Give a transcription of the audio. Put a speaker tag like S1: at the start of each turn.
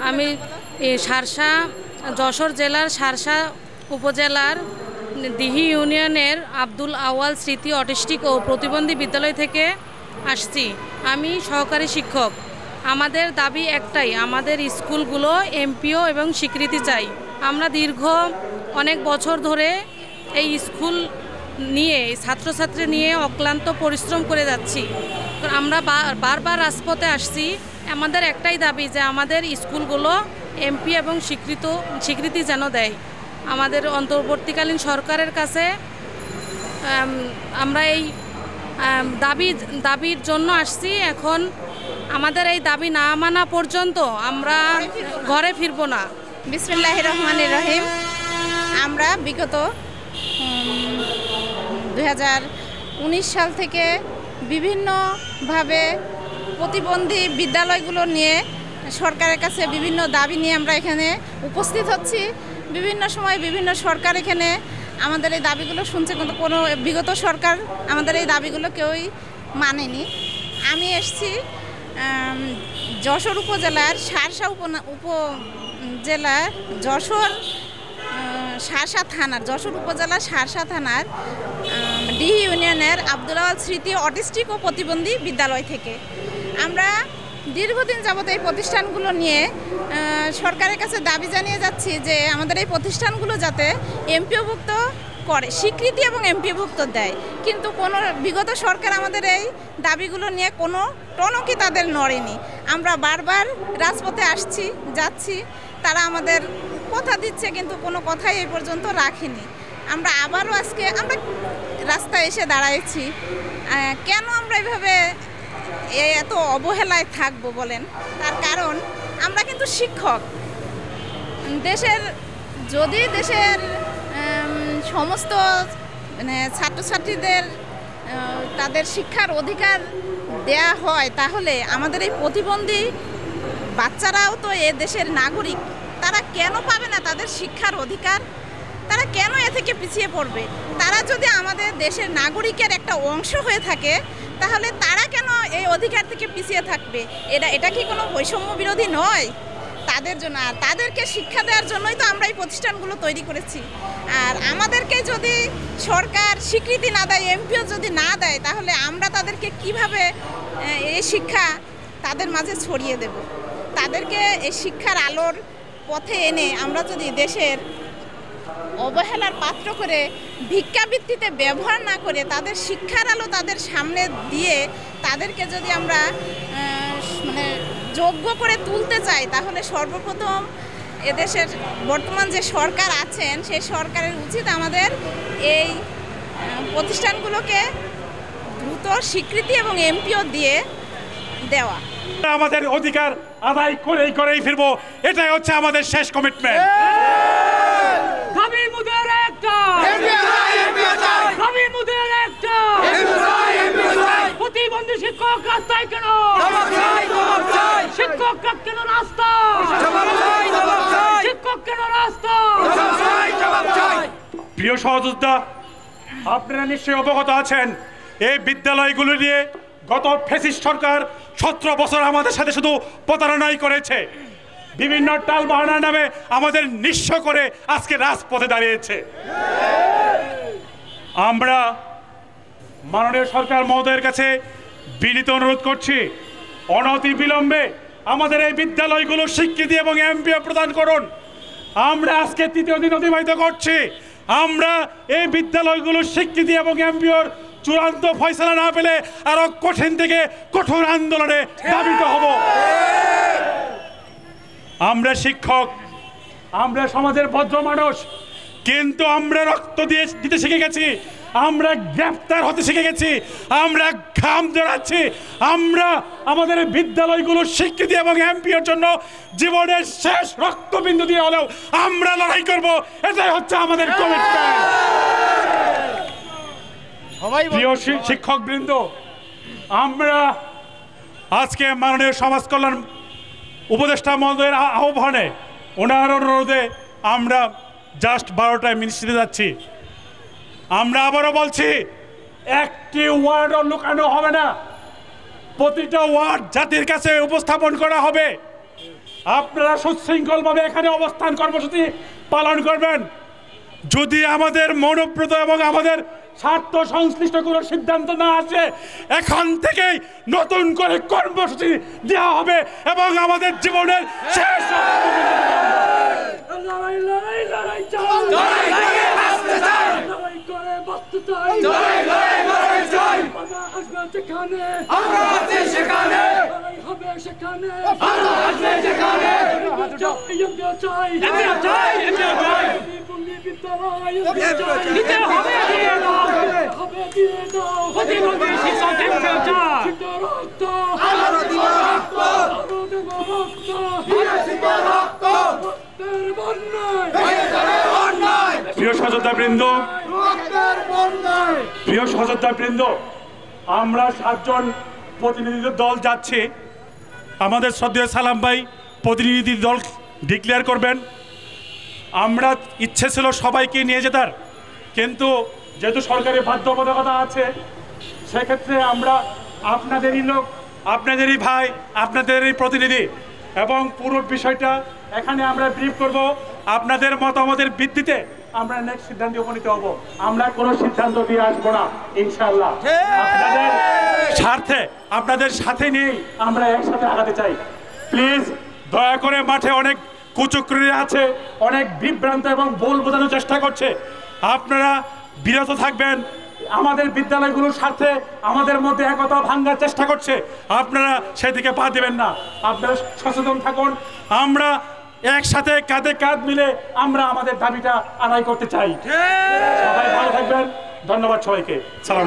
S1: আমি শার্শা যশোর জেলার শার্শা উপজেলার দিহি ইউনিয়নের আব্দুল আওয়াল স্মৃতি অটিস্টিক ও প্রতিবন্ধী বিদ্যালয় থেকে আসছি। আমি সহকারী শিক্ষক। আমাদের দাবি একটাই, আমাদের স্কুলগুলো এমপিও এবং স্বীকৃতি চাই। আমরা দীর্ঘ অনেক বছর ধরে এই স্কুল নিয়ে ছাত্রছাত্রী নিয়ে অক্লান্ত পরিশ্রম করে যাচ্ছি। আমরা বারবার রাজপথে আসছি। আমাদের একটাই দাবি যে আমাদের স্কুলগুলো এমপি এবং স্বীকৃতি যেন দেয়। আমাদের অন্তর্বর্তীকালীন সরকারের কাছে আমরা এই দাবির জন্য আসছি। এখন আমাদের এই দাবি না মানা পর্যন্ত আমরা ঘরে ফিরব না।
S2: বিসমিল্লাহির রহমানির রহিম। আমরা বিগত 2019 সাল থেকে বিভিন্নভাবে প্রতিবন্ধী বিদ্যালয়গুলো নিয়ে সরকারের কাছে বিভিন্ন দাবি নিয়ে আমরা এখানে উপস্থিত হচ্ছি। বিভিন্ন সময় বিভিন্ন সরকার এখানে আমাদের এই দাবিগুলো শুনছে, কিন্তু কোনো বিগত সরকার আমাদের এই দাবিগুলো কেউই মানেনি। আমি এসেছি যশোর উপজেলার শার্শা উপজেলার যশোর উপজেলার শার্শা থানার ডিহি ইউনিয়নের আব্দুল আওয়াল স্মৃতি অটিস্টিক ও প্রতিবন্ধী বিদ্যালয় থেকে। আমরা দীর্ঘদিন যাবত এই প্রতিষ্ঠানগুলো নিয়ে সরকারের কাছে দাবি জানিয়ে যাচ্ছি যে আমাদের এই প্রতিষ্ঠানগুলো যাতে এমপিওভুক্ত করে, স্বীকৃতি এবং এমপিওভুক্ত দেয়। কিন্তু কোনো বিগত সরকার আমাদের এই দাবিগুলো নিয়ে কোনো টনকই তাদের নড়েনি। আমরা বারবার রাজপথে যাচ্ছি, তারা আমাদের কথা দিচ্ছে কিন্তু কোনো কথাই এই পর্যন্ত রাখেনি। আমরা আবারও আজকে আমরা রাস্তায় এসে দাঁড়াইছি। কেন আমরা এভাবে এত অবহেলায় থাকবো বলেন? তার কারণ আমরা কিন্তু শিক্ষক। দেশের সমস্ত ছাত্রছাত্রীদের তাদের শিক্ষার অধিকার দেয়া হয়, তাহলে আমাদের এই প্রতিবন্ধী বাচ্চারাও তো এ দেশের নাগরিক। তারা কেন পাবে না তাদের শিক্ষার অধিকার? তারা কেন এ থেকে পিছিয়ে পড়বে? তারা যদি আমাদের দেশের নাগরিকের একটা অংশ হয়ে থাকে, তাহলে তারা কেন এই অধিকার থেকে পিছিয়ে থাকবে? এটা কি কোনো বৈষম্য বিরোধী নয় তাদের জন্য? আর তাদেরকে শিক্ষা দেওয়ার জন্যই তো আমরা এই প্রতিষ্ঠানগুলো তৈরি করেছি। আর আমাদেরকে যদি সরকার স্বীকৃতি না দেয়, এমপিও যদি না দেয়, তাহলে আমরা তাদেরকে কিভাবে এই শিক্ষা তাদের মাঝে ছড়িয়ে দেব? তাদেরকে এই শিক্ষার আলোর পথে এনে আমরা যদি দেশের অবহেলার পাত্র করে ভিক্ষাবৃত্তিতে ব্যবহার না করে তাদের শিক্ষার আলো তাদের সামনে দিয়ে তাদেরকে যদি আমরা যোগ্য করে তুলতে চাই, তাহলে সর্বপ্রথম এদেশের বর্তমান যে সরকার আছেন সেই সরকারের উচিত আমাদের এই প্রতিষ্ঠানগুলোকে দ্রুত স্বীকৃতি এবং এমপিও দিয়ে দেওয়া।
S3: আমাদের অধিকার আদায় করেই ফিরবো, এটাই হচ্ছে আমাদের শেষ কমিটমেন্ট।
S4: প্রতিবন্ধী শিক্ষক রাস্তায় কেন? শিক্ষক কেন রাস্তা? শিক্ষক কেন রাস্তা?
S3: প্রিয় সহযোদ্ধা, আপনারা নিশ্চয়ই অবগত আছেন এই বিদ্যালয়গুলো নিয়ে গত ফ্যাসিস্ট সরকার 17 বছর আমাদের সাথে শুধু প্রতারণাই করেছে। বিভিন্ন টাল বাহানার নামে আমাদের নিঃস্ব করে আজকে রাজপথে দাঁড়িয়েছে। আমরা মাননীয় সরকার মহোদয়ের কাছে বিনীত অনুরোধ করছি, অনতি বিলম্বে আমাদের এই বিদ্যালয়গুলো স্বীকৃতি এবং এমপিও প্রদান করুন। আমরা আজকে 3য় দিন অতিবাহিত করছি। আমরা এই বিদ্যালয়গুলোর স্বীকৃতি এবং এমপিওর চূড়ান্ত ফয়সালা না পেলে আরো কঠিন থেকে কঠোর আন্দোলনে ধাবিত হব। আমরা শিক্ষক, আমরা সমাজের ভদ্র মানুষ, কিন্তু আমরা রক্ত দিতে শিখে গেছি, আমরা গ্রেফতার হতে শিখে গেছি, আমরা ঘাম জড়াচ্ছি। আমরা আমাদের বিদ্যালয়গুলোর স্বীকৃতি এবং এমপিওর জন্য জীবনের শেষ রক্তবিন্দু দিয়ে হলেও আমরা লড়াই করব, এটাই হচ্ছে আমাদের কমিটমেন্ট। প্রিয় শিক্ষকবৃন্দ, আমরা আজকে মাননীয় সমাজ কল্যাণ উপদেষ্টা মহোদয়ের আহ্বানে, ওনার অনুরোধে আমরা জাস্ট 12টায় মিনিস্ট্রিতে যাচ্ছি। আমরা আবারও বলছি, একটি ওয়ার্ডও লুকানো হবে না, প্রতিটা ওয়ার্ড জাতির কাছে উপস্থাপন করা হবে। আপনারা সুশৃঙ্খলভাবে এখানে অবস্থান কর্মসূচি পালন করবেন। যদি আমাদের মনোপ্রত এবং আমাদের স্বার্থ সংশ্লিষ্ট কোনো সিদ্ধান্ত না আসে, এখন থেকেই নতুন করে কর্মসূচি দেওয়া হবে এবং আমাদের জীবনের শেষ
S4: লড়াই লড়াই লড়াই চাই, লড়াই করে বাঁচতে চাই, আমরা আসবে যেখানে, লড়াই হবে সেখানে,
S3: প্রিয় সহযোদ্ধাবৃন্দ, আমরা 7 জন প্রতিনিধি দল যাচ্ছি। আমাদের শ্রদ্ধেয় সালাম ভাই প্রতিনিধি দল ডিক্লেয়ার করবেন। আমরা ইচ্ছে ছিল সবাইকে নিয়ে যেতার, কিন্তু যেহেতু সরকারি বাধ্যবাধকতা আছে, সেক্ষেত্রে আমরা আপনাদেরই লোক, আপনাদেরই ভাই, আপনাদেরই প্রতিনিধি এবং পুরো বিষয়টা এখানে আমরা ব্রিফ করব। আপনাদের মতামতের ভিত্তিতে আমরা নেক্সট সিদ্ধান্তে উপনীত হব। আমরা কোনো সিদ্ধান্ত দিয়ে আসবো না ইনশাআল্লাহ। আপনাদের স্বার্থে, আপনাদের সাথে নিয়েই আমরা একসাথে আগাতে চাই। প্লিজ দয়া করে, মাঠে অনেক কুচক্রী আছে, অনেক বিভ্রান্ত এবং ভুল বোঝানোর চেষ্টা করছে। আপনারা বিরত থাকবেন। আমাদের বিদ্যালয়গুলোর স্বার্থে আমাদের মধ্যে একতা ভাঙার চেষ্টা করছে, আপনারা সেদিকে পা দেবেন না। আপনারা সচেতন থাকুন। আমরা একসাথে কাঁধে কাঁধ মিলে আমরা আমাদের দাবিটা আদায় করতে চাই। সবাই ভালো থাকবেন। ধন্যবাদ সবাইকে। সালাম।